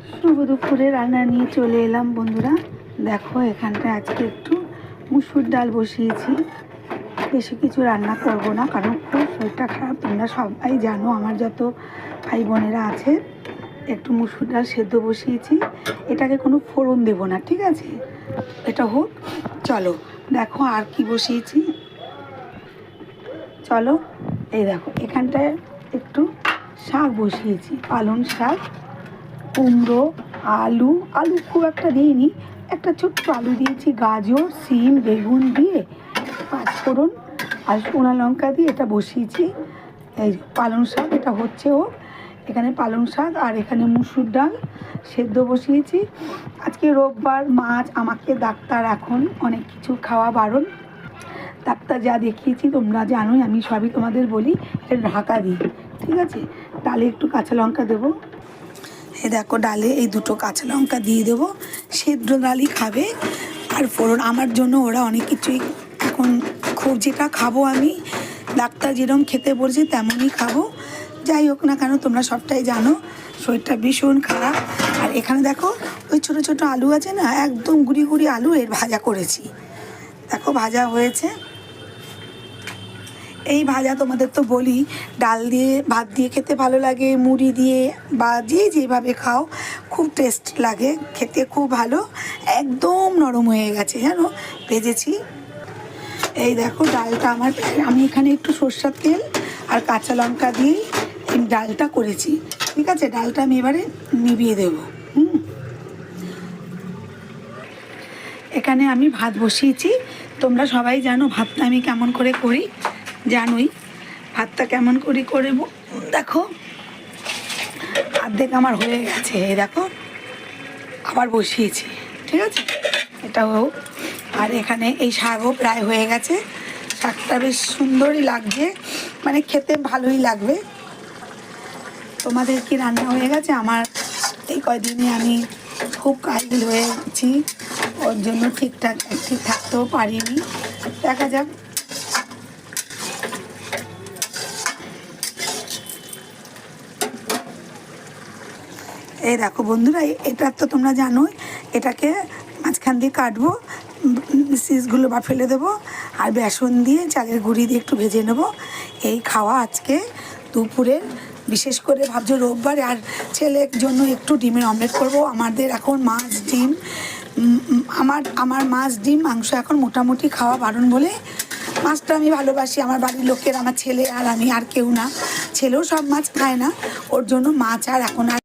শুভ দুপুরে রান্না নিয়ে চলে এলাম বন্ধুরা। দেখো এখানটায় আজকে একটু মুসুর ডাল বসিয়েছি। বেশি কিছু রান্না করব না, কারণ খুব শরীরটা খারাপ, তোমরা সবাই জানো। আমার যত ভাই বোনেরা আছে, একটু মুসুর ডাল সেদ্ধ বসিয়েছি। এটাকে কোনো ফোড়ন দেবো না, ঠিক আছে? এটা হোক। চলো দেখো আর কি বসিয়েছি। চলো এই দেখো এখানটায় একটু শাক বসিয়েছি, পালং শাক, কুমড়ো, আলু। আলু খুব একটা দিইনি, একটা ছোট্ট আলু দিয়েছি, গাজর, সিম, বেগুন দিয়ে পাঁচফোড়ন আর শুকনো লঙ্কা দিয়ে এটা বসিয়েছি। এই পালং শাক এটা হচ্ছে ও, এখানে পালং শাক আর এখানে মুসুর ডাল সেদ্ধ বসিয়েছি। আজকে রোববার, মাছ, আমাকে ডাক্তার এখন অনেক কিছু খাওয়া বারণ। ডাক্তার যা দেখিয়েছি তোমরা জানোই, আমি সবই তোমাদের বলি। এটা ঢাকা দিই, ঠিক আছে? ডালে একটু কাঁচা লঙ্কা দেবো। এ দেখো ডালে এই দুটো কাঁচা লঙ্কা দিয়ে দেবো। সেদ্ধ ডালই খাবে আর ফোড়ন। আমার জন্য ওরা অনেক কিছুই এখন খুব, যেটা খাবো আমি, ডাক্তার যেরকম খেতে বলছে তেমনই খাবো। যাই হোক না কেন, তোমরা সবটাই জানো, শরীরটা ভীষণ খারাপ। আর এখানে দেখো ওই ছোটো ছোটো আলু আছে না, একদম গুঁড়ি গুঁড়ি আলু, এর ভাজা করেছি। দেখো ভাজা হয়েছে। এই ভাজা তোমাদের তো বলি, ডাল দিয়ে ভাত দিয়ে খেতে ভালো লাগে, মুড়ি দিয়ে বা যে যেভাবে খাও খুব টেস্ট লাগে খেতে, খুব ভালো। একদম নরম হয়ে গেছে জানো, ভেজেছি। এই দেখো ডালটা আমার, আমি এখানে একটু সরষের তেল আর কাঁচা লঙ্কা দিয়ে এই ডালটা করেছি, ঠিক আছে? ডালটা আমি এবারে নিভিয়ে দেবো। এখানে আমি ভাত বসিয়েছি। তোমরা সবাই জানো ভাতটা আমি কেমন করে করি, জানোই ভাতটা কেমন করে করব। দেখো অর্ধেক আমার হয়ে গেছে, এই দেখো আবার বসিয়েছি, ঠিক আছে? এটাও। আর এখানে এই শাকও প্রায় হয়ে গেছে। শাকটা বেশ সুন্দরই লাগছে, মানে খেতে ভালোই লাগবে। তোমাদের কি রান্না হয়ে গেছে? আমার এই কয়দিনে আমি খুব কাহিল হয়েছি, ওর জন্য ঠিক থাকতেও পারিনি। দেখা যাক। এই দেখো বন্ধুরা, এটা তো তোমরা জানোই, এটাকে মাঝখান দিয়ে কাটবো, সিসগুলো বা ফেলে দেবো, আর বেসন দিয়ে চালের গুঁড়ি দিয়ে একটু ভেজে নেবো। এই খাওয়া আজকে দুপুরের। বিশেষ করে ভাবছো রোববার, আর ছেলের জন্য একটু ডিমের অমলেট করব। আমাদের এখন মাছ, ডিম, আমার মাছ, ডিম, মাংস এখন মোটামুটি খাওয়া বারণ বলে। মাছটা আমি ভালোবাসি, আমার বাড়ির লোকের, আমার ছেলে আর আমি, আর কেউ না। ছেলেও সব মাছ খায় না, ওর জন্য মাছ আর এখন আর